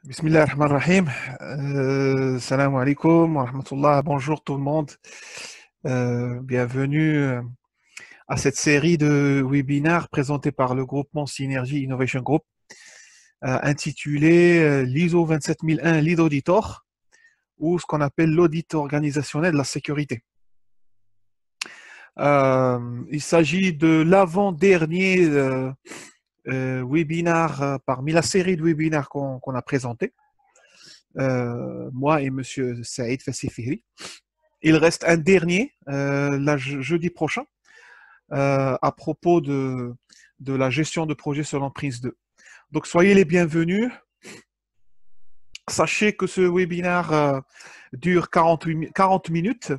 Bismillah ar-Rahman ar-Rahim. Salam alaikum wa rahmatullah. Bonjour tout le monde. Bienvenue à cette série de webinaires présentés par le groupement Synergy Innovation Group, intitulée l'ISO 27001 Lead Auditor, ou ce qu'on appelle l'audit organisationnel de la sécurité. Il s'agit de l'avant-dernier webinaire parmi la série de webinaires qu'on a présenté. Moi et Monsieur Saïd Fassifiri. Il reste un dernier, jeudi prochain, à propos de la gestion de projet selon Prince 2. Donc, soyez les bienvenus. Sachez que ce webinaire dure 40 minutes.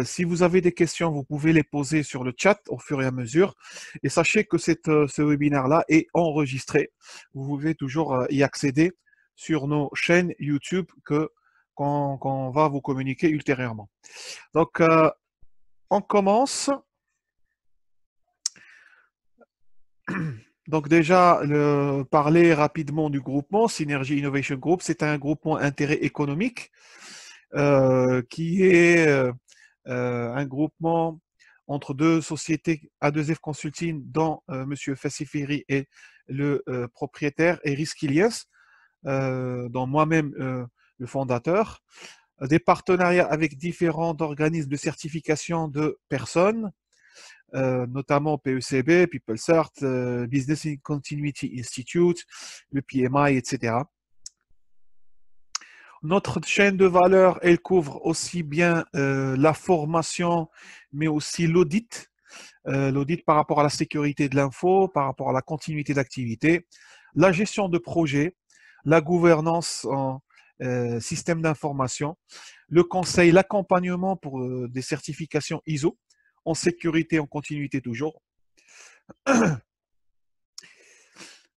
Si vous avez des questions, vous pouvez les poser sur le chat au fur et à mesure. Et sachez que ce webinaire-là est enregistré. Vous pouvez toujours y accéder sur nos chaînes YouTube qu'on va vous communiquer ultérieurement. Donc, on commence. Donc déjà, parler rapidement du groupement Synergy Innovation Group. C'est un groupement intérêt économique qui est un groupement entre deux sociétés A2F Consulting, dont M. Fassifiri est le propriétaire, et Riskilias, dont moi-même le fondateur. Des partenariats avec différents organismes de certification de personnes, notamment PECB, PeopleCert, Business Continuity Institute, le PMI, etc. Notre chaîne de valeur, elle couvre aussi bien la formation, mais aussi l'audit. L'audit par rapport à la sécurité de l'info, par rapport à la continuité d'activité, la gestion de projet, la gouvernance en système d'information, le conseil, l'accompagnement pour des certifications ISO, en sécurité, en continuité toujours.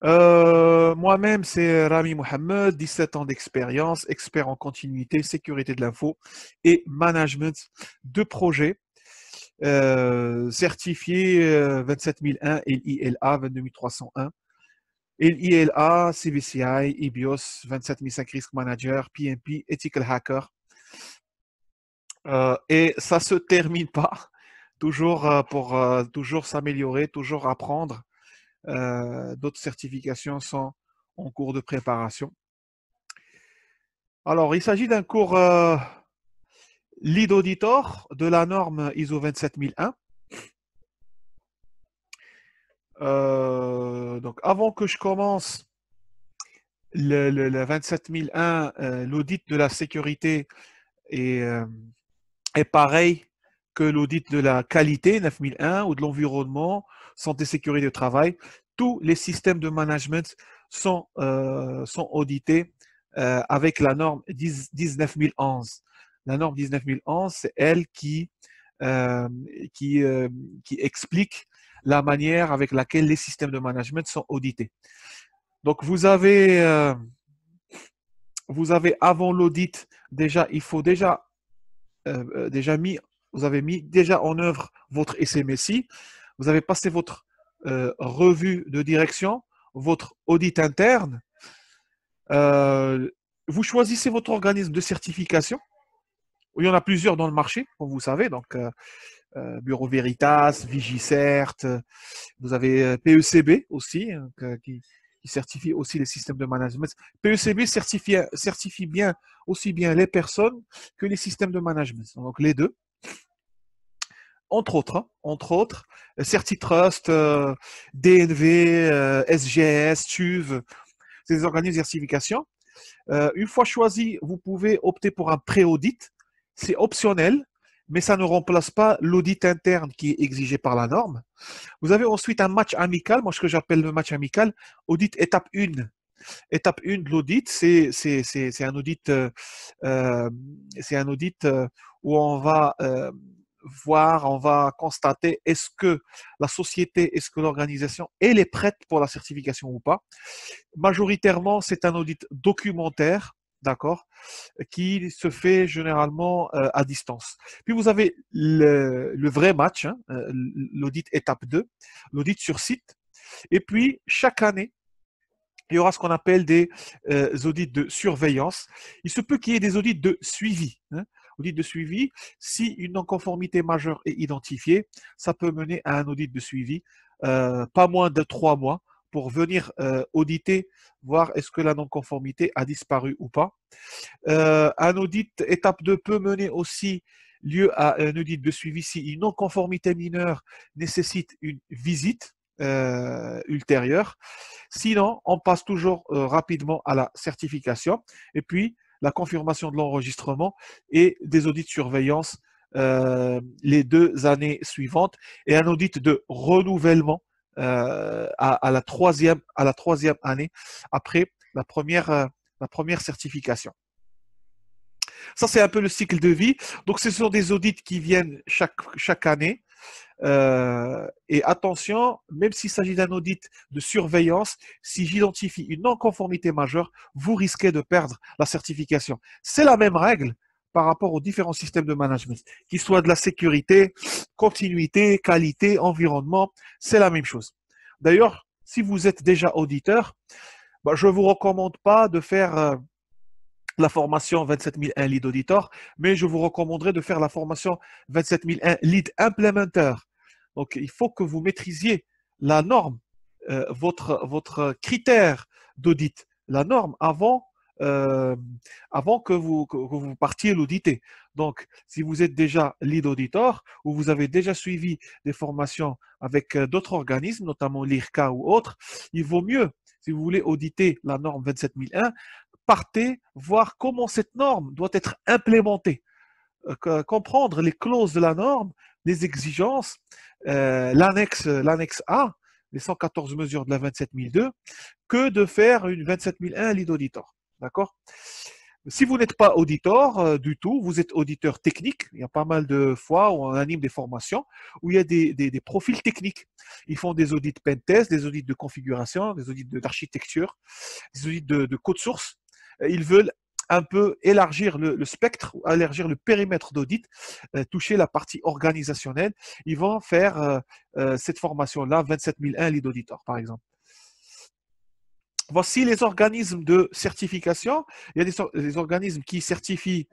Moi-même, c'est Rami Mohamed, 17 ans d'expérience, expert en continuité, sécurité de l'info et management de projet, certifié 27001 et l'ILA 22301. Et l'ILA, CVCI, IBIOS, 27005 Risk Manager, PMP, Ethical Hacker. Et ça ne se termine pas, toujours pour toujours s'améliorer, toujours apprendre. D'autres certifications sont en cours de préparation. Alors, il s'agit d'un cours Lead Auditor de la norme ISO 27001. Donc, avant que je commence le 27001, l'audit de la sécurité est pareil que l'audit de la qualité 9001 ou de l'environnement, santé, sécurité au travail. Tous les systèmes de management sont audités avec la norme 19011. La norme 19011, c'est elle qui explique la manière avec laquelle les systèmes de management sont audités. Donc, vous avez avant l'audit, il faut déjà vous avez mis déjà en œuvre votre SMSI, vous avez passé votre revue de direction, votre audit interne, vous choisissez votre organisme de certification. Il y en a plusieurs dans le marché, comme vous savez, donc Bureau Veritas, Vigicert, vous avez PECB aussi, qui certifie aussi les systèmes de management. PECB certifie bien aussi bien les personnes que les systèmes de management, donc les deux. Entre autres, CertiTrust, DNV, SGS, TUV, c'est des organismes de certification. Une fois choisi, vous pouvez opter pour un pré-audit. C'est optionnel, mais ça ne remplace pas l'audit interne qui est exigé par la norme. Vous avez ensuite un match amical, moi ce que j'appelle le match amical, audit étape 1. Étape 1 de l'audit, c'est un audit, où on va voir, on va constater est-ce que la société, est-ce que l'organisation, elle est prête pour la certification ou pas. Majoritairement, c'est un audit documentaire, d'accord, qui se fait généralement à distance. Puis vous avez le vrai match, hein, l'audit étape 2, l'audit sur site. Et puis, chaque année, il y aura ce qu'on appelle des audits de surveillance. Il se peut qu'il y ait des audits de suivi, hein. Audit de suivi, si une non-conformité majeure est identifiée, ça peut mener à un audit de suivi, pas moins de 3 mois, pour venir auditer, voir est-ce que la non-conformité a disparu ou pas. Un audit étape 2 peut mener aussi lieu à un audit de suivi si une non-conformité mineure nécessite une visite ultérieure. Sinon, on passe toujours rapidement à la certification et puis la confirmation de l'enregistrement et des audits de surveillance les 2 années suivantes et un audit de renouvellement à la troisième année après la première certification. Ça, c'est un peu le cycle de vie. Donc, ce sont des audits qui viennent chaque année. Et attention, même s'il s'agit d'un audit de surveillance, si j'identifie une non-conformité majeure, vous risquez de perdre la certification. C'est la même règle par rapport aux différents systèmes de management, qu'ils soient de la sécurité, continuité, qualité, environnement, c'est la même chose. D'ailleurs, si vous êtes déjà auditeur, bah, je ne vous recommande pas de faire la formation 27001 Lead Auditor, mais je vous recommanderais de faire la formation 27001 Lead Implementer. Donc, il faut que vous maîtrisiez la norme, votre critère d'audit, la norme avant que vous partiez l'auditer. Donc, si vous êtes déjà lead auditor ou vous avez déjà suivi des formations avec d'autres organismes, notamment l'IRCA ou autres, il vaut mieux, si vous voulez auditer la norme 27001, partez voir comment cette norme doit être implémentée, comprendre les clauses de la norme, les exigences, l'annexe A, les 114 mesures de la 27002, que de faire une 27001 lead auditor. D'accord? Si vous n'êtes pas auditeur du tout, vous êtes auditeur technique. Il y a pas mal de fois où on anime des formations où il y a des profils techniques. Ils font des audits pentest, des audits de configuration, des audits d'architecture, des audits de code source. Ils veulent un peu élargir le spectre, élargir le périmètre d'audit, toucher la partie organisationnelle. Ils vont faire cette formation-là, 27001 lead auditor, par exemple. Voici les organismes de certification. Il y a des organismes qui certifient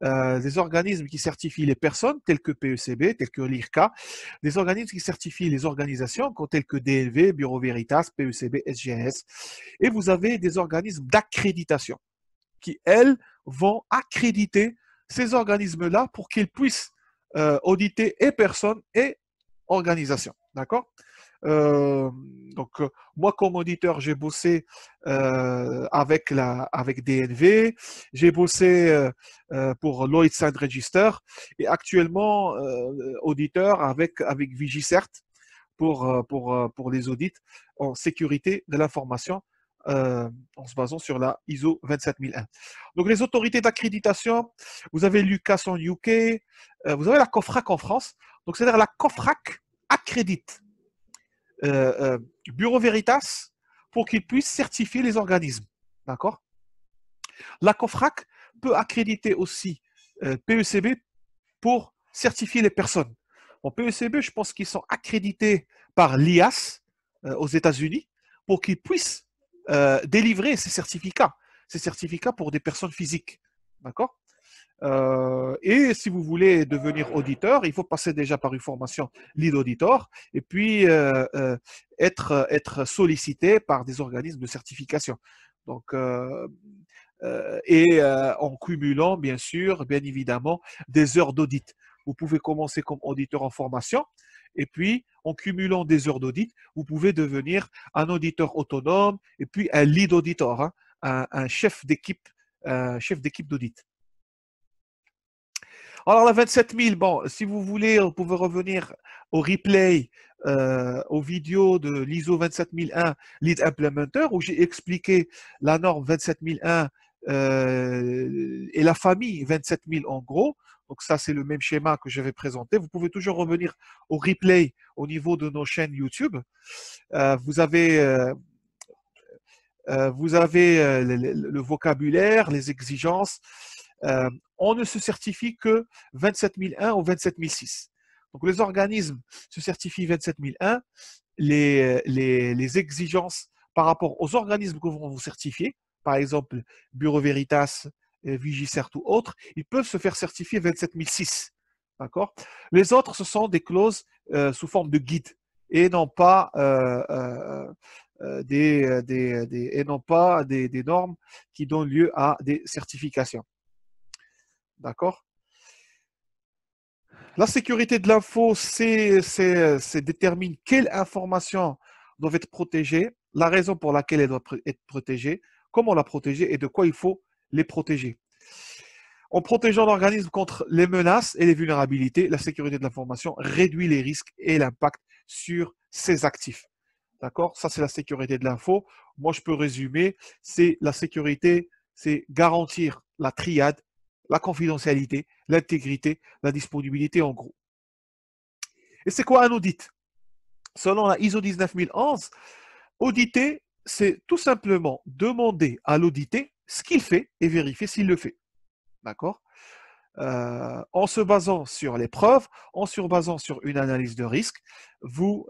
les personnes, tels que PECB, tels que l'IRCA, des organismes qui certifient les organisations, tels que DNV, Bureau Veritas, PECB, SGS. Et vous avez des organismes d'accréditation qui, elles, vont accréditer ces organismes-là pour qu'ils puissent auditer et personnes et organisations. D'accord? Donc, moi, comme auditeur, j'ai bossé avec DNV, j'ai bossé pour Lloyd's and Register et actuellement auditeur avec Vigicert pour les audits en sécurité de l'information en se basant sur la ISO 27001. Donc, les autorités d'accréditation, vous avez l'UCAS en UK, vous avez la COFRAC en France. Donc, c'est-à-dire la COFRAC accrédite Bureau Veritas pour qu'il puisse certifier les organismes. D'accord? La COFRAC peut accréditer aussi PECB pour certifier les personnes. En PECB, je pense qu'ils sont accrédités par l'IAS aux États-Unis pour qu'ils puissent délivrer ces certificats pour des personnes physiques. D'accord? Et si vous voulez devenir auditeur, il faut passer déjà par une formation lead auditor et puis être sollicité par des organismes de certification. Donc, en cumulant, bien évidemment, des heures d'audit. Vous pouvez commencer comme auditeur en formation et puis en cumulant des heures d'audit, vous pouvez devenir un auditeur autonome et puis un lead auditor, hein, un chef d'équipe d'audit. Alors, la 27 000, bon, si vous voulez, vous pouvez revenir au replay, aux vidéos de l'ISO 27001 Lead Implementer, où j'ai expliqué la norme 27001 et la famille 27 000 en gros. Donc, ça, c'est le même schéma que je vais présenter. Vous pouvez toujours revenir au replay au niveau de nos chaînes YouTube. Vous avez le vocabulaire, les exigences. On ne se certifie que 27001 ou 27006. Donc, les organismes se certifient 27001. Les exigences par rapport aux organismes que vont vous certifier, par exemple Bureau Veritas, Vigicert ou autres, ils peuvent se faire certifier 27006. D'accord? Les autres, ce sont des clauses sous forme de guide et non pas et non pas des normes qui donnent lieu à des certifications. D'accord? La sécurité de l'info, c'est détermine quelles informations doivent être protégées, la raison pour laquelle elles doivent être protégées, comment la protéger et de quoi il faut les protéger. En protégeant l'organisme contre les menaces et les vulnérabilités, la sécurité de l'information réduit les risques et l'impact sur ses actifs. D'accord? Ça, c'est la sécurité de l'info. Moi, je peux résumer. C'est la sécurité, c'est garantir la triade, la confidentialité, l'intégrité, la disponibilité en gros. Et c'est quoi un audit? Selon la ISO 19011, auditer, c'est tout simplement demander à l'audité ce qu'il fait et vérifier s'il le fait. D'accord? En se basant sur les preuves, en se basant sur une analyse de risque, vous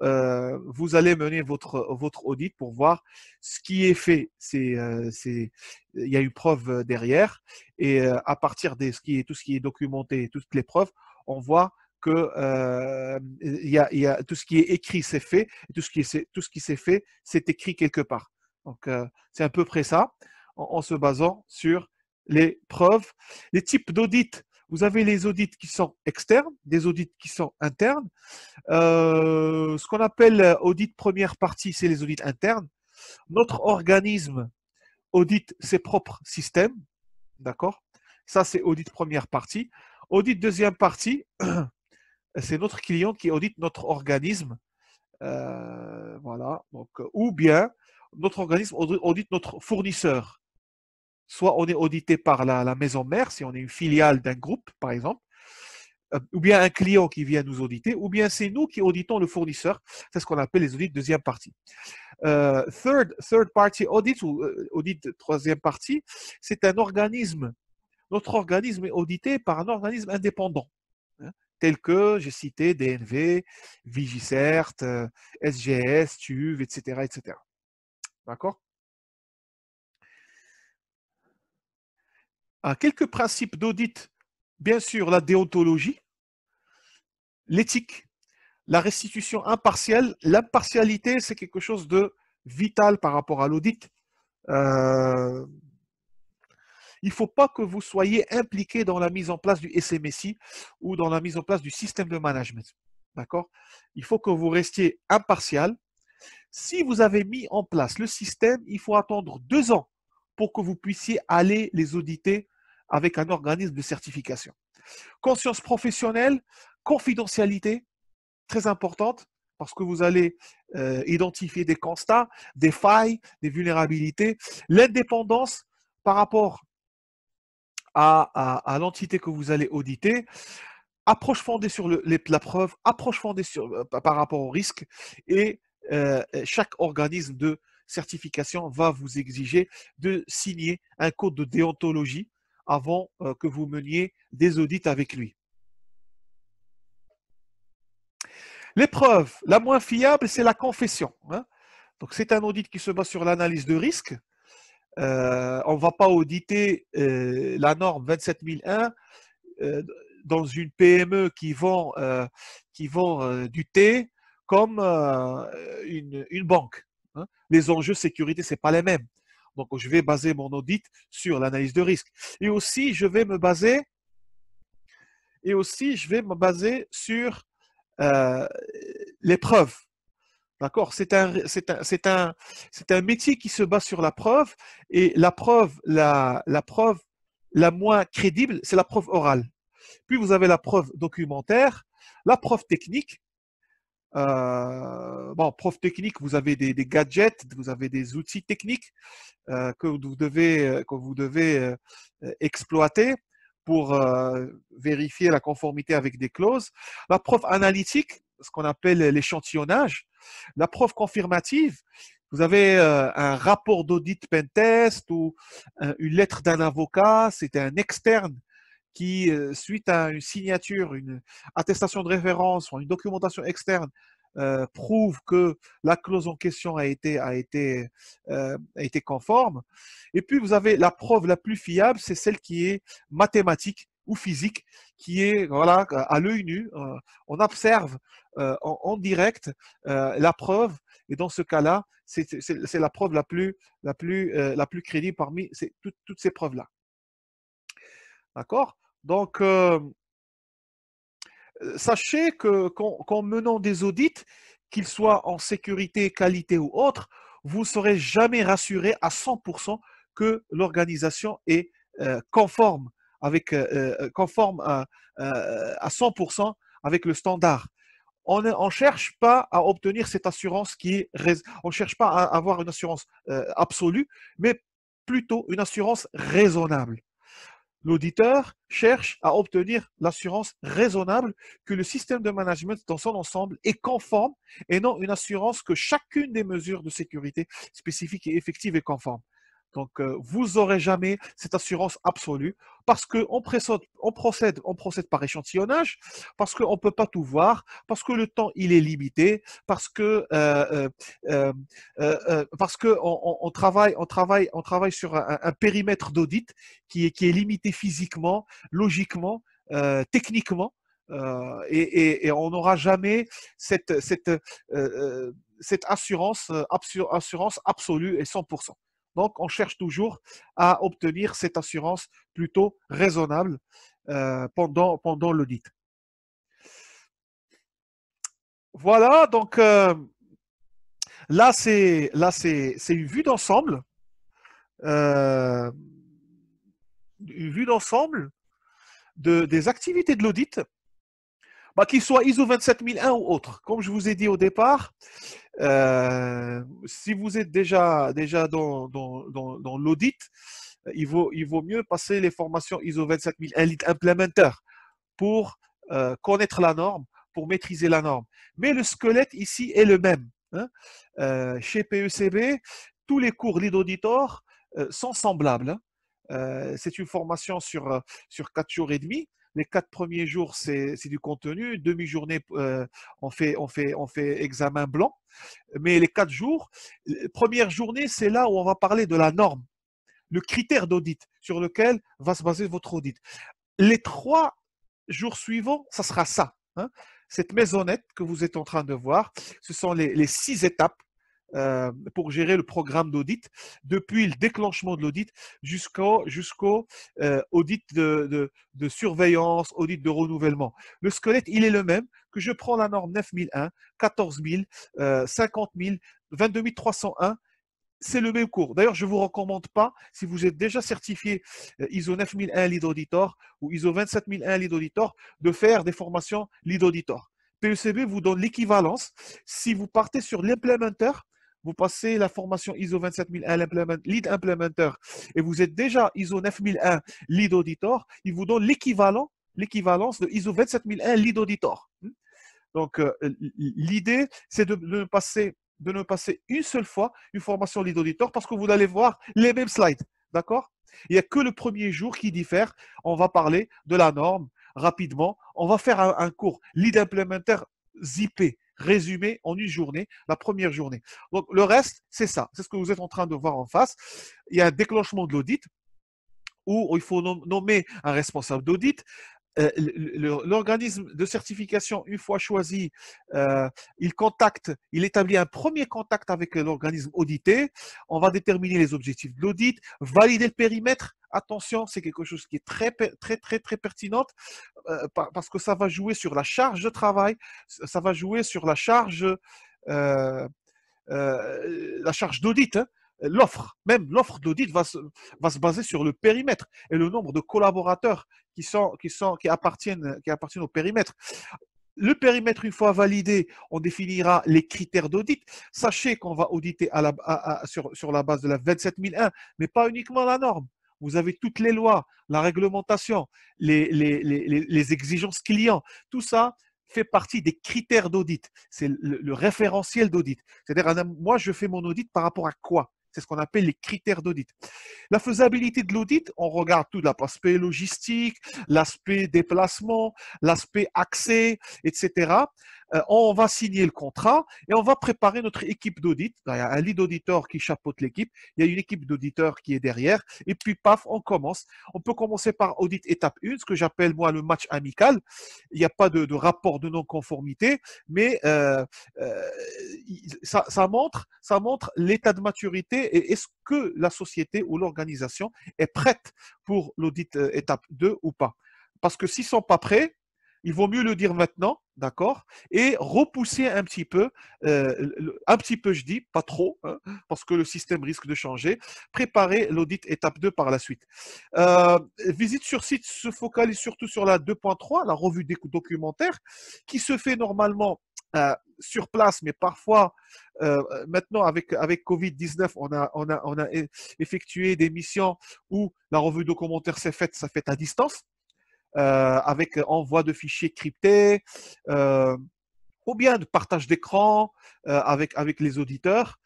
allez mener votre audit pour voir ce qui est fait. Il y a une preuve derrière et à partir de tout ce qui est documenté, toutes les preuves, on voit que il y a tout ce qui est écrit, c'est fait, et tout ce qui s'est fait, c'est écrit quelque part. Donc c'est à peu près ça, en se basant sur les preuves. Les types d'audits, vous avez les audits qui sont externes, des audits qui sont internes. Ce qu'on appelle audit première partie, c'est les audits internes. Notre organisme audite ses propres systèmes, d'accord? Ça, c'est audit première partie. Audit deuxième partie, c'est notre client qui audite notre organisme. Voilà. Donc, ou bien notre organisme audite notre fournisseur. Soit on est audité par la maison mère, si on est une filiale d'un groupe, par exemple, ou bien un client qui vient nous auditer, ou bien c'est nous qui auditons le fournisseur. C'est ce qu'on appelle les audits deuxième partie. Third party audit ou audit troisième partie, c'est un organisme. Notre organisme est audité par un organisme indépendant, hein, tel que j'ai cité DNV, Vigicert, SGS, TUV, etc., etc. D'accord? Quelques principes d'audit, bien sûr, la déontologie, l'éthique, la restitution impartiale. L'impartialité, c'est quelque chose de vital par rapport à l'audit. Euh, il ne faut pas que vous soyez impliqué dans la mise en place du SMSI ou dans la mise en place du système de management. D'accord? Il faut que vous restiez impartial. Si vous avez mis en place le système, il faut attendre 2 ans pour que vous puissiez aller les auditer avec un organisme de certification. Conscience professionnelle, confidentialité, très importante, parce que vous allez identifier des constats, des failles, des vulnérabilités. L'indépendance par rapport à l'entité que vous allez auditer, approche fondée sur la preuve, approche fondée par rapport au risque, et chaque organisme de certification va vous exiger de signer un code de déontologie avant que vous meniez des audits avec lui. L'épreuve la moins fiable, c'est la confession, hein. Donc, c'est un audit qui se base sur l'analyse de risque. On ne va pas auditer la norme 27001 dans une PME qui vend du thé comme une banque, hein. Les enjeux sécurité, ce n'est pas les mêmes. Donc, je vais baser mon audit sur l'analyse de risque. Et aussi, je vais me baser sur les preuves. D'accord? C'est un métier qui se base sur la preuve, et la preuve la moins crédible, c'est la preuve orale. Puis vous avez la preuve documentaire, la preuve technique. Preuve technique, vous avez des gadgets, vous avez des outils techniques que vous devez exploiter pour vérifier la conformité avec des clauses. La preuve analytique, ce qu'on appelle l'échantillonnage. La preuve confirmative, vous avez un rapport d'audit pentest ou une lettre d'un avocat, c'est un externe qui, suite à une signature, une attestation de référence ou une documentation externe, prouve que la clause en question a été conforme. Et puis, vous avez la preuve la plus fiable, c'est celle qui est mathématique ou physique, qui est voilà, à l'œil nu. On observe en direct la preuve, et dans ce cas-là, c'est la preuve la plus crédible parmi toutes ces preuves-là. D'accord? Donc, sachez qu'en menant des audits, qu'ils soient en sécurité, qualité ou autre, vous ne serez jamais rassuré à 100% que l'organisation est conforme, conforme à 100% avec le standard. On ne cherche pas à obtenir cette assurance on ne cherche pas à avoir une assurance absolue, mais plutôt une assurance raisonnable. L'auditeur cherche à obtenir l'assurance raisonnable que le système de management dans son ensemble est conforme et non une assurance que chacune des mesures de sécurité spécifiques et effectives est conforme. Donc, vous n'aurez jamais cette assurance absolue parce qu'on procède par échantillonnage, parce qu'on ne peut pas tout voir, parce que le temps il est limité, parce que on travaille sur un périmètre d'audit qui est limité physiquement, logiquement, techniquement. Et on n'aura jamais cette assurance absolue et 100%. Donc, on cherche toujours à obtenir cette assurance plutôt raisonnable pendant l'audit. Voilà, donc là, c'est une vue d'ensemble. Euh, une vue d'ensemble des activités de l'audit, qu'ils soient ISO 27001 ou autres. Comme je vous ai dit au départ, si vous êtes déjà dans l'audit, il vaut mieux passer les formations ISO 27001 Lead Implementer pour connaître la norme, pour maîtriser la norme. Mais le squelette ici est le même. Hein. Chez PECB, tous les cours Lead Auditor sont semblables. Hein. C'est une formation sur 4 jours et demi. Les 4 premiers jours, c'est du contenu. Demi-journée, on fait examen blanc. Mais les 4 jours, première journée, c'est là où on va parler de la norme, le critère d'audit sur lequel va se baser votre audit. Les 3 jours suivants, ça sera ça. Hein. Cette maisonnette que vous êtes en train de voir, ce sont les 6 étapes pour gérer le programme d'audit, depuis le déclenchement de l'audit jusqu'au audit de surveillance, audit de renouvellement. Le squelette, il est le même, que je prends la norme 9001, 14000, 50 000, 22 301, c'est le même cours. D'ailleurs, je ne vous recommande pas, si vous êtes déjà certifié ISO 9001 Lead Auditor ou ISO 27001 Lead Auditor, de faire des formations Lead Auditor. PECB vous donne l'équivalence. Si vous partez sur l'implémenter, vous passez la formation ISO 27001 Lead Implementer et vous êtes déjà ISO 9001 Lead Auditor, il vous donne l'équivalence de ISO 27001 Lead Auditor. Donc, l'idée, c'est de ne passer une seule fois une formation Lead Auditor parce que vous allez voir les mêmes slides. D'accord? Il n'y a que le premier jour qui diffère. On va parler de la norme rapidement. On va faire un cours Lead Implementer zippé, résumé en une journée, la première journée. Donc, le reste, c'est ça. C'est ce que vous êtes en train de voir en face. Il y a un déclenchement de l'audit où il faut nommer un responsable d'audit. L'organisme de certification, une fois choisi, il établit un premier contact avec l'organisme audité. On va déterminer les objectifs de l'audit, valider le périmètre. Attention, c'est quelque chose qui est très pertinent parce que ça va jouer sur la charge de travail, ça va jouer sur la charge d'audit. Hein. L'offre d'audit va se baser sur le périmètre et le nombre de collaborateurs qui appartiennent au périmètre. Le périmètre, une fois validé, on définira les critères d'audit. Sachez qu'on va auditer sur la base de la 27001, mais pas uniquement la norme. Vous avez toutes les lois, la réglementation, les exigences clients, tout ça fait partie des critères d'audit. C'est le référentiel d'audit. C'est-à-dire, moi, je fais mon audit par rapport à quoi? C'est ce qu'on appelle les critères d'audit. La faisabilité de l'audit, on regarde tout l'aspect logistique, l'aspect déplacement, l'aspect accès, etc. On va signer le contrat et on va préparer notre équipe d'audit. Il y a un lead auditor qui chapeaute l'équipe, il y a une équipe d'auditeurs qui est derrière, et puis paf, on commence. On peut commencer par audit étape 1, ce que j'appelle moi le match amical. Il n'y a pas de rapport de non-conformité, mais ça montre l'état de maturité et est-ce que la société ou l'organisation est prête pour l'audit étape 2 ou pas. Parce que s'ils ne sont pas prêts, il vaut mieux le dire maintenant, d'accord, et repousser un petit peu je dis, pas trop, hein, parce que le système risque de changer, préparer l'audit étape 2 par la suite. Visite sur site se focalise surtout sur la 2.3, la revue des documentaires, qui se fait normalement sur place, mais parfois, maintenant avec Covid-19, on a effectué des missions où la revue documentaire s'est faite, ça fait à distance avec envoi de fichiers cryptés, ou bien de partage d'écran avec les auditeurs.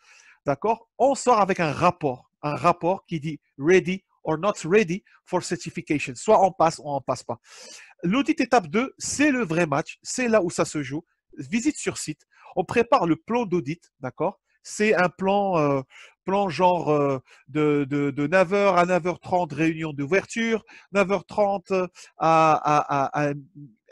D'accord. On sort avec un rapport qui dit ready or not ready for certification. Soit on passe ou on passe pas. L'audit étape 2, c'est le vrai match, c'est là où ça se joue. Visite sur site, on prépare le plan d'audit, d'accord. C'est un plan genre de 9h à 9h30, réunion d'ouverture, 9h30 à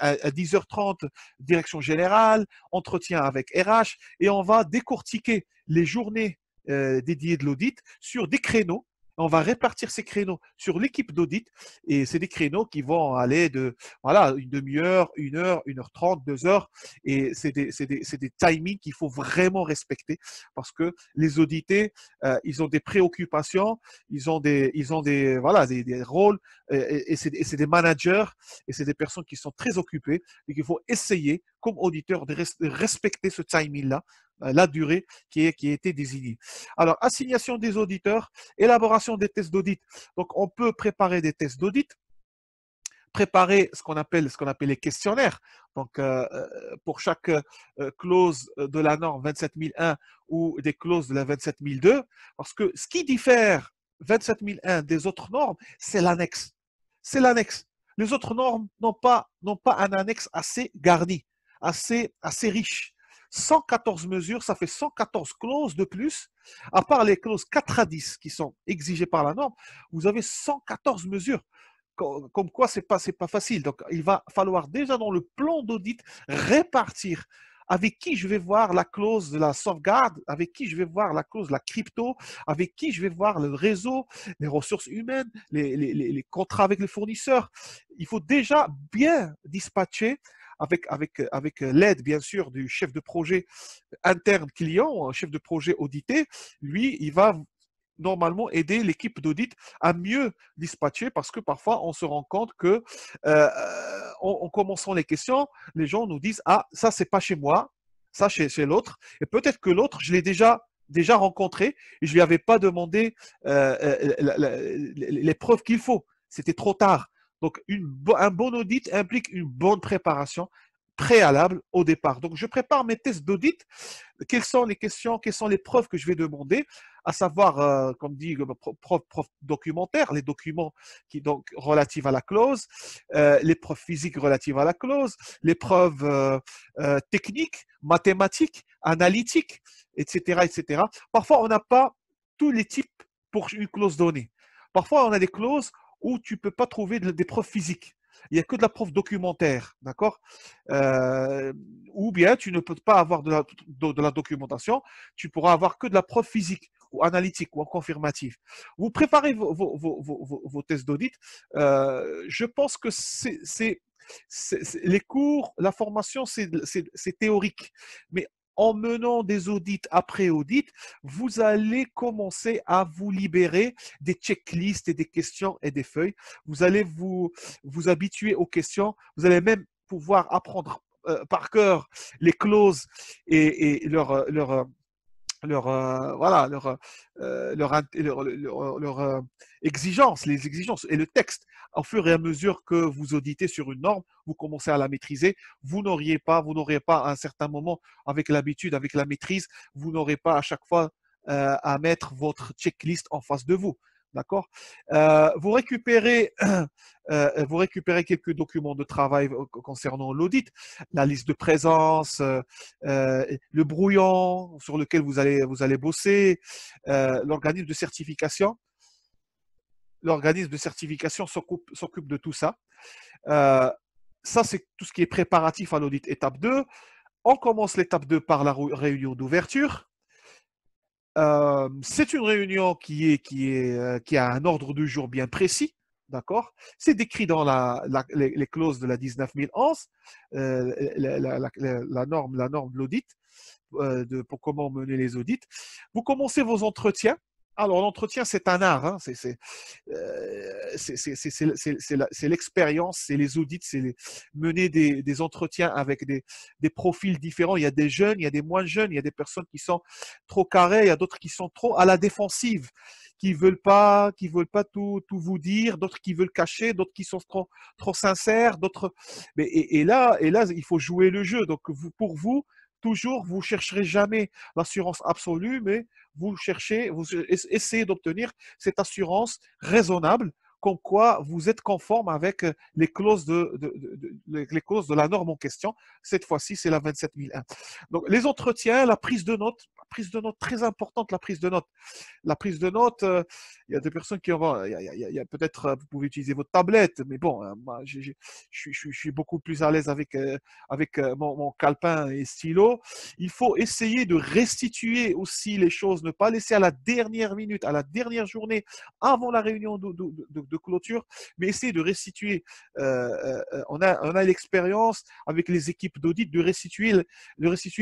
10h30, direction générale, entretien avec RH, et on va décortiquer les journées dédiées de l'audit sur des créneaux. On va répartir ces créneaux sur l'équipe d'audit et c'est des créneaux qui vont aller de voilà, une demi-heure, 1 heure, 1h30, 2 heures. Et c'est des timings qu'il faut vraiment respecter parce que les audités, ils ont des préoccupations, voilà, des rôles et c'est des managers et c'est des personnes qui sont très occupées et qu'il faut essayer, comme auditeur, de respecter ce timing-là, la durée qui a été désignée. Alors, assignation des auditeurs, élaboration des tests d'audit. Donc, on peut préparer des tests d'audit, préparer ce qu'on appelle les questionnaires. Donc, pour chaque clause de la norme 27001 ou des clauses de la 27002, parce que ce qui diffère 27001 des autres normes, c'est l'annexe. C'est l'annexe. Les autres normes n'ont pas un annexe assez garni, assez riche. 114 mesures, ça fait 114 clauses de plus. À part les clauses 4 à 10 qui sont exigées par la norme, vous avez 114 mesures comme quoi c'est pas facile. Donc, il va falloir déjà dans le plan d'audit répartir avec qui je vais voir la clause de la sauvegarde, avec qui je vais voir la clause de la crypto, avec qui je vais voir le réseau, les ressources humaines, les contrats avec les fournisseurs. Il faut déjà bien dispatcher avec l'aide, bien sûr, du chef de projet interne client, chef de projet audité. Lui, il va normalement aider l'équipe d'audit à mieux dispatcher parce que parfois on se rend compte que en commençant les questions, les gens nous disent ah ça c'est pas chez moi, ça chez l'autre et peut-être que l'autre je l'ai déjà rencontré et je lui avais pas demandé les preuves qu'il faut. C'était trop tard. Donc un bon audit implique une bonne préparation préalable au départ. Donc je prépare mes tests d'audit. Quelles sont les questions, quelles sont les preuves que je vais demander, à savoir, comme dit, preuve documentaire, les documents qui donc relatifs à la clause, les preuves physiques relatives à la clause, les preuves techniques, mathématiques, analytiques, etc., etc. Parfois, on n'a pas tous les types pour une clause donnée. Parfois, on a des clauses où tu ne peux pas trouver des preuves physiques. Il n'y a que de la preuve documentaire, d'accord. Ou bien tu ne peux pas avoir de la documentation, tu pourras avoir que de la preuve physique ou analytique ou confirmative. Vous préparez vos tests d'audit. Je pense que les cours, la formation, c'est théorique. Mais en menant des audits après audit, vous allez commencer à vous libérer des checklists et des questions et des feuilles. Vous allez vous habituer aux questions. Vous allez même pouvoir apprendre par cœur les clauses et leur exigence, les exigences et le texte. Au fur et à mesure que vous auditez sur une norme, vous commencez à la maîtriser. Vous n'aurez pas à un certain moment, avec l'habitude, avec la maîtrise, vous n'aurez pas à chaque fois à mettre votre checklist en face de vous. D'accord. Vous récupérez, vous récupérez quelques documents de travail concernant l'audit, la liste de présence, le brouillon sur lequel vous allez bosser, l'organisme de certification. L'organisme de certification s'occupe de tout ça. Euh, Ça, c'est tout ce qui est préparatif à l'audit. Étape 2, on commence l'étape 2 par la réunion d'ouverture. C'est une réunion qui a un ordre du jour bien précis. D'accord. C'est décrit dans les clauses de la 19011, la norme de l'audit, pour comment mener les audits. Vous commencez vos entretiens. Alors, l'entretien, c'est un art. Hein. C'est l'expérience, c'est les audits, mener des entretiens avec des profils différents. Il y a des jeunes, il y a des moins jeunes, il y a des personnes qui sont trop carrées, il y a d'autres qui sont trop à la défensive, qui veulent pas tout vous dire, d'autres qui veulent cacher, d'autres qui sont trop sincères, d'autres. Et là, il faut jouer le jeu. Donc, pour vous, toujours, vous chercherez jamais l'assurance absolue, mais vous essayez d'obtenir cette assurance raisonnable, comme quoi vous êtes conforme avec les clauses de la norme en question. Cette fois-ci, c'est la 27001. Donc, les entretiens, la prise de notes très importante, la prise de notes. La prise de notes, il y a des personnes qui ont, il y a peut-être, vous pouvez utiliser votre tablette, mais bon, moi, je suis beaucoup plus à l'aise avec mon calepin et stylo. Il faut essayer de restituer aussi les choses, ne pas laisser à la dernière minute, à la dernière journée, avant la réunion de clôture, mais essayer de restituer. On a l'expérience avec les équipes d'audit de restituer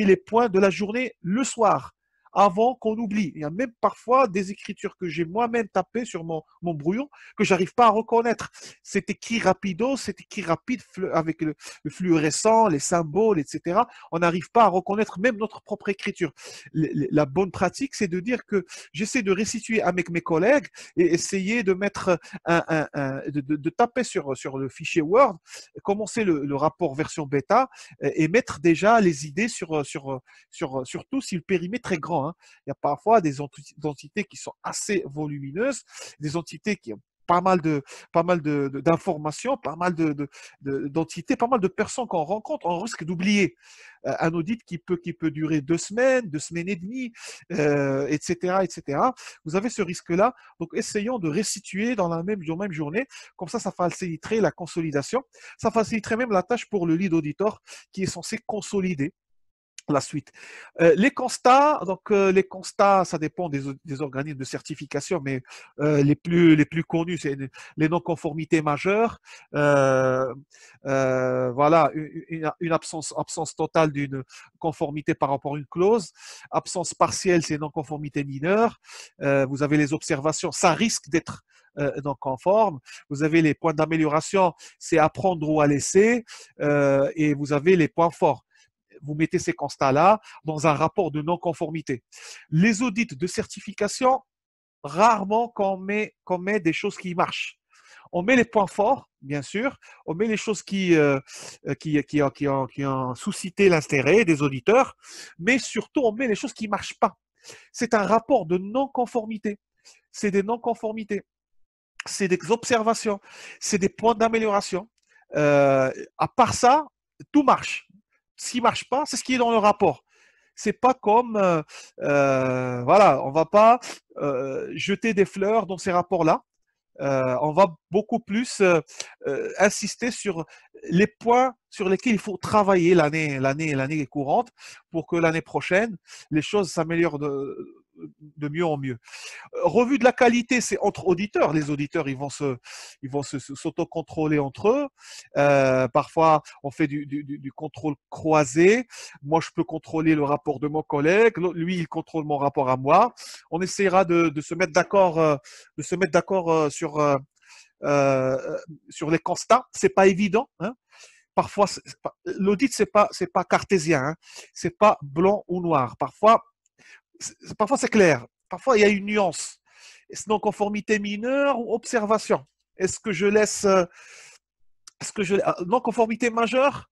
les points de la journée le soir, avant qu'on oublie. Il y a même parfois des écritures que j'ai moi-même tapées sur mon brouillon que j'arrive pas à reconnaître. C'est écrit rapido, c'est écrit rapide avec le fluorescent, les symboles, etc. On n'arrive pas à reconnaître même notre propre écriture. La bonne pratique, c'est de dire que j'essaie de restituer avec mes collègues et essayer de mettre de taper sur le fichier Word, commencer le rapport version bêta et mettre déjà les idées surtout si le périmètre est grand. Hein. Il y a parfois des entités qui sont assez volumineuses, des entités qui ont pas mal d'informations, pas mal d'entités, pas mal de personnes qu'on rencontre, on risque d'oublier. Un audit qui peut durer 2 semaines et demie, etc., etc. Vous avez ce risque-là. Donc, essayons de restituer dans la même journée. Comme ça faciliterait la consolidation. Ça faciliterait même la tâche pour le lead auditor qui est censé consolider la suite. Les constats, ça dépend des organismes de certification, mais les plus connus, c'est les non-conformités majeures. Euh, voilà, une absence totale d'une conformité par rapport à une clause. Absence partielle, c'est non-conformité mineure. Vous avez les observations, ça risque d'être non conforme. Vous avez les points d'amélioration, c'est à prendre ou à laisser. Et vous avez les points forts. Vous mettez ces constats-là dans un rapport de non-conformité. Les audits de certification, rarement qu'on met des choses qui marchent. On met les points forts, bien sûr, on met les choses qui ont suscité l'intérêt des auditeurs, mais surtout on met les choses qui ne marchent pas. C'est un rapport de non-conformité. C'est des non-conformités, c'est des observations, c'est des points d'amélioration. À part ça, tout marche. Ce qui marche pas, c'est ce qui est dans le rapport. C'est pas comme, voilà, on va pas jeter des fleurs dans ces rapports-là. On va beaucoup plus insister sur les points sur lesquels il faut travailler l'année courante pour que l'année prochaine, les choses s'améliorent de mieux en mieux. Revue de la qualité, c'est entre auditeurs. Les auditeurs, ils vont s'auto-contrôler entre eux. Parfois, on fait du contrôle croisé. Moi, je peux contrôler le rapport de mon collègue. Lui, il contrôle mon rapport à moi. On essaiera de se mettre d'accord, sur les constats. C'est pas évident. Hein. Parfois, l'audit, c'est pas cartésien. Hein. C'est pas blanc ou noir. Parfois c'est clair. Parfois, il y a une nuance. Est-ce non-conformité mineure ou observation? Est-ce que je laisse. Non-conformité majeure?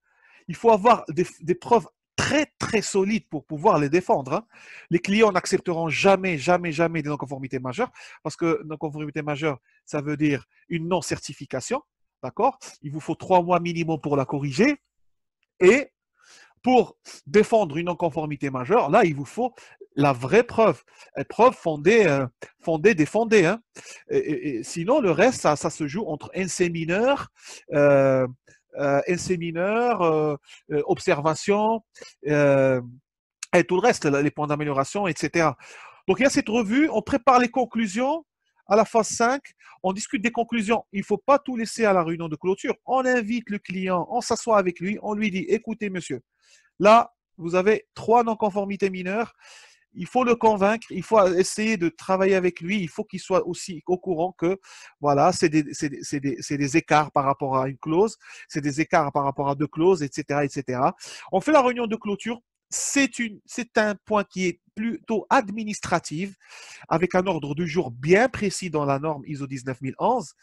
Il faut avoir des preuves très, très solides pour pouvoir les défendre, hein. Les clients n'accepteront jamais, jamais, jamais des non-conformités majeures, parce que non-conformité majeure, ça veut dire une non-certification, d'accord? Il vous faut 3 mois minimum pour la corriger, et pour défendre une non-conformité majeure, là, il vous faut la vraie preuve. Une preuve fondée, défendée, hein. Et sinon, le reste, ça se joue entre NC mineur, NC mineur, observation, euh, et tout le reste, les points d'amélioration, etc. Donc, il y a cette revue, on prépare les conclusions à la phase 5, on discute des conclusions. Il ne faut pas tout laisser à la réunion de clôture. On invite le client, on s'assoit avec lui, on lui dit, écoutez, monsieur, là, vous avez 3 non-conformités mineures. Il faut le convaincre, il faut essayer de travailler avec lui, il faut qu'il soit aussi au courant que voilà, c'est des écarts par rapport à une clause, c'est des écarts par rapport à 2 clauses, etc., etc. On fait la réunion de clôture. C'est un point qui est plutôt administratif, avec un ordre du jour bien précis dans la norme ISO 19011.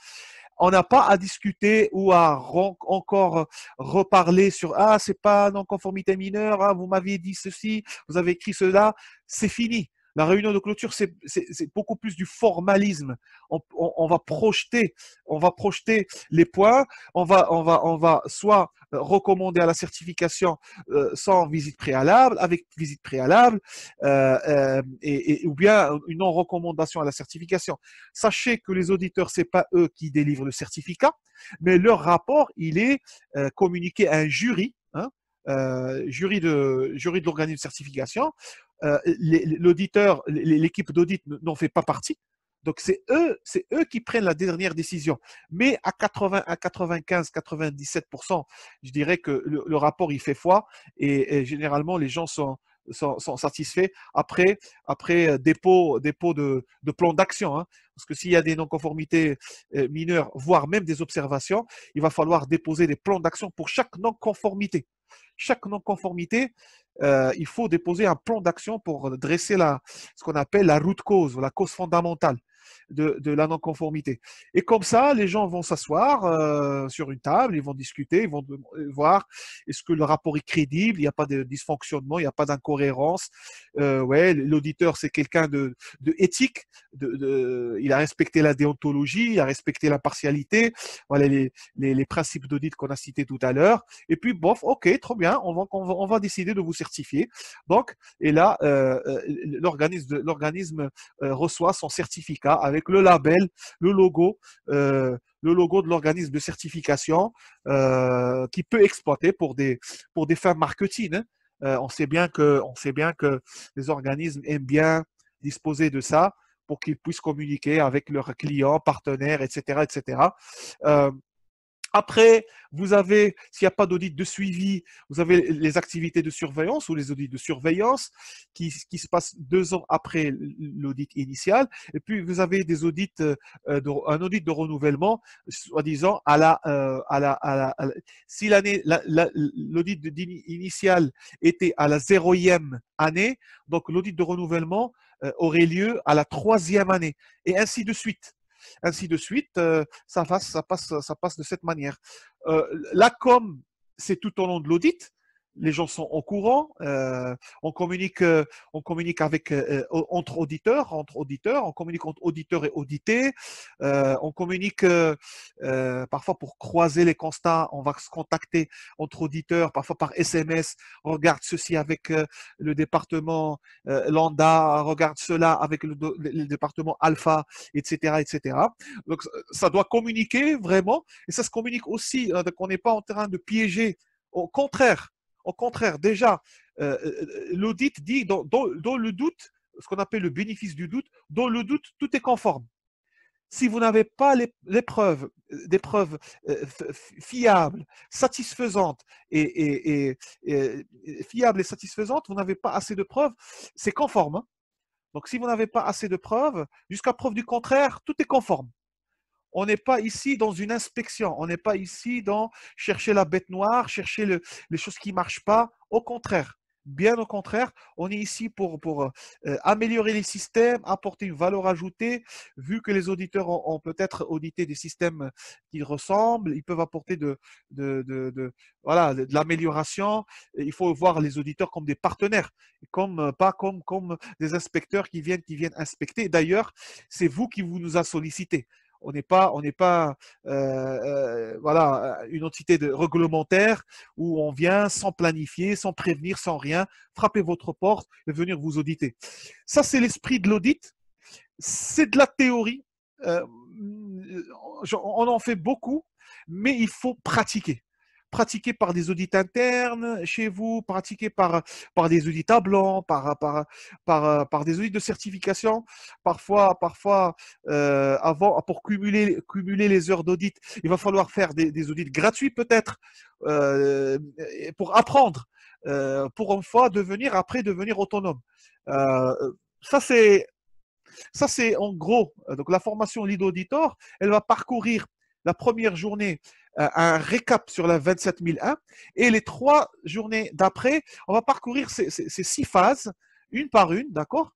On n'a pas à discuter ou à encore reparler sur ah, c'est pas non-conformité mineure, ah, vous m'aviez dit ceci, vous avez écrit cela. C'est fini. La réunion de clôture, c'est beaucoup plus du formalisme. On va projeter les points. On va soit recommander à la certification sans visite préalable, avec visite préalable, ou bien une non-recommandation à la certification. Sachez que les auditeurs, c'est pas eux qui délivrent le certificat, mais leur rapport, il est communiqué à un jury, hein, jury de l'organisme de certification. L'auditeur, l'équipe d'audit n'en fait pas partie. Donc c'est eux qui prennent la dernière décision. Mais à 80, à 95, 97%, je dirais que le rapport il fait foi, et généralement les gens sont satisfaits après dépôt de plan d'action, hein. Parce que s'il y a des non-conformités mineures, voire même des observations, il va falloir déposer des plans d'action pour chaque non-conformité. Chaque non-conformité, il faut déposer un plan d'action pour dresser ce qu'on appelle la root cause, la cause fondamentale de la non-conformité. Et comme ça, les gens vont s'asseoir sur une table, ils vont discuter, ils vont voir est-ce que le rapport est crédible, il n'y a pas de dysfonctionnement, il n'y a pas d'incohérence. Ouais, l'auditeur, c'est quelqu'un de éthique, il a respecté la déontologie, il a respecté l'impartialité, voilà les principes d'audit qu'on a cités tout à l'heure. Et puis, bof, ok, trop bien, on va décider de vous certifier. Donc, et là, l'organisme reçoit son certificat avec le logo de l'organisme de certification qui peut exploiter pour des fins marketing, hein. On sait bien que les organismes aiment bien disposer de ça pour qu'ils puissent communiquer avec leurs clients, partenaires, etc., etc. Euh, Après, s'il n'y a pas d'audit de suivi, vous avez les activités de surveillance ou les audits de surveillance qui se passent 2 ans après l'audit initial. Et puis, vous avez des audits, un audit de renouvellement, soi-disant, si l'audit initial était à la 0e année, donc l'audit de renouvellement aurait lieu à la 3e année, et ainsi de suite. Ainsi de suite, ça passe de cette manière. La com, c'est tout au long de l'audit. Les gens sont au courant. On communique entre auditeurs, on communique entre auditeurs et audités. On communique parfois pour croiser les constats. On va se contacter entre auditeurs, parfois par SMS. Regarde ceci avec le département lambda, regarde cela avec le département alpha, etc., etc. Donc, ça doit communiquer vraiment, et ça se communique aussi, hein, donc on n'est pas en train de piéger. Au contraire, déjà, l'audit dit dans le doute, ce qu'on appelle le bénéfice du doute, dans le doute, tout est conforme. Si vous n'avez pas des preuves fiables, satisfaisantes fiables et satisfaisantes, vous n'avez pas assez de preuves, c'est conforme, hein. Donc, si vous n'avez pas assez de preuves, jusqu'à preuve du contraire, tout est conforme. On n'est pas ici dans une inspection, on n'est pas ici dans chercher la bête noire, chercher les choses qui ne marchent pas. Au contraire, Bien au contraire, on est ici pour améliorer les systèmes, apporter une valeur ajoutée. Vu que les auditeurs ont peut-être audité des systèmes qui ressemblent, ils peuvent apporter voilà, de l'amélioration. Il faut voir les auditeurs comme des partenaires, pas comme des inspecteurs qui viennent inspecter. D'ailleurs, c'est vous qui vous nous a sollicité. On n'est pas voilà, une entité réglementaire où on vient sans planifier, sans prévenir, sans rien, frapper votre porte et venir vous auditer. Ça, c'est l'esprit de l'audit. C'est de la théorie. Euh, on en fait beaucoup, mais il faut pratiquer. Pratiquer par des audits internes chez vous, pratiquer par des audits à blanc, par des audits de certification. Parfois pour cumuler les heures d'audit, il va falloir faire des audits gratuits peut-être euh, pour apprendre, pour une fois devenir autonome. Euh, ça, c'est ça, c'est en gros, donc la formation Lead Auditor, elle va parcourir la première journée un récap sur la 27001 et les 3 journées d'après, on va parcourir ces 6 phases, une par une, d'accord.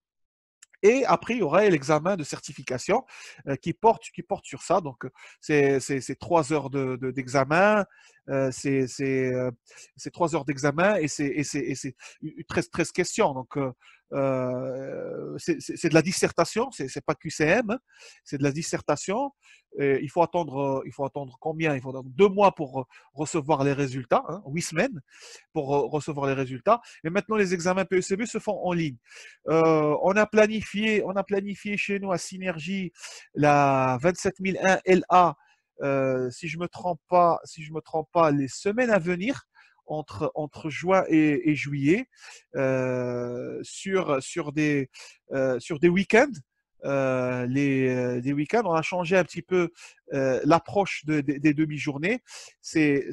Et après, il y aura l'examen de certification qui porte sur ça. Donc, c'est 3 heures d'examen. C'est 3 heures d'examen et c'est 13 questions. Donc, c'est de la dissertation, c'est pas QCM, hein, c'est de la dissertation. Et il faut attendre combien? Il faut attendre 2 mois pour recevoir les résultats, hein, 8 semaines pour recevoir les résultats. Et maintenant, les examens PECB se font en ligne. On a planifié chez nous à Synergie la 27001 LA, si je me trompe pas, les semaines à venir, entre juin et juillet, sur des week-ends. Des week-ends, on a changé un petit peu l'approche des demi-journées. C'est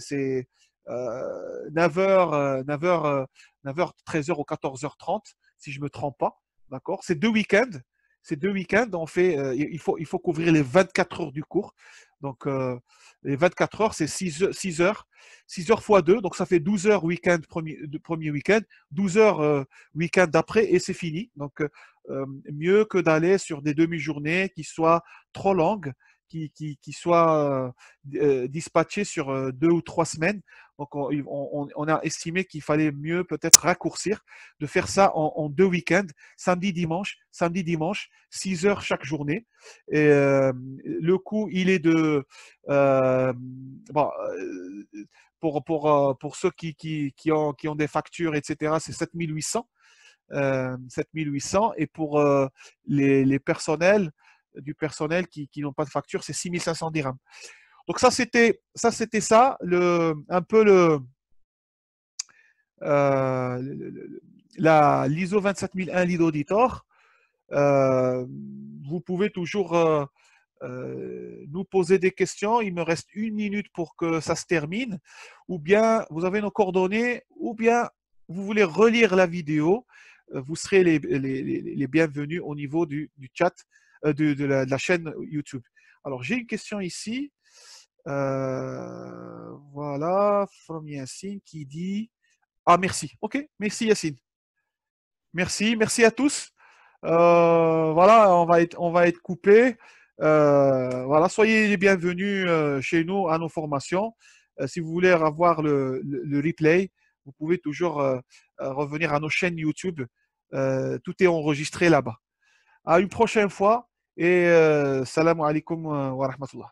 9h, 9h, 9h, 13h ou 14h30, si je ne me trompe pas. D'accord. C'est 2 week-ends. Il faut couvrir les 24 heures du cours. Donc, les 24 heures, c'est 6 heures. 6 heures fois 2, donc ça fait 12 heures week-end, premier week-end, 12 heures week-end d'après, et c'est fini. Donc, mieux que d'aller sur des demi-journées qui soient trop longues, qui soient dispatchées sur 2 ou 3 semaines. Donc, on a estimé qu'il fallait mieux peut-être raccourcir, de faire ça en 2 week-ends, samedi-dimanche, 6 heures chaque journée. Et le coût, il est de... bon, pour ceux qui ont des factures, etc., c'est 7800. 7800. Et pour les personnels, du personnel qui n'ont pas de facture, c'est 6500 dirhams. Donc ça, un peu l'ISO 27001 Lead Auditor. Euh, vous pouvez toujours nous poser des questions. Il me reste 1 minute pour que ça se termine. Ou bien vous avez nos coordonnées, ou bien vous voulez relire la vidéo. Vous serez les bienvenus au niveau du chat, de la chaîne YouTube. Alors, j'ai une question ici. Voilà, from Yassine qui dit... Ah, merci. OK, merci Yassine. Merci à tous. Voilà, on va être coupé. Voilà, soyez les bienvenus chez nous à nos formations. Si vous voulez avoir le replay, vous pouvez toujours revenir à nos chaînes YouTube. Tout est enregistré là-bas. À une prochaine fois et salam alaikum wa rahmatullah.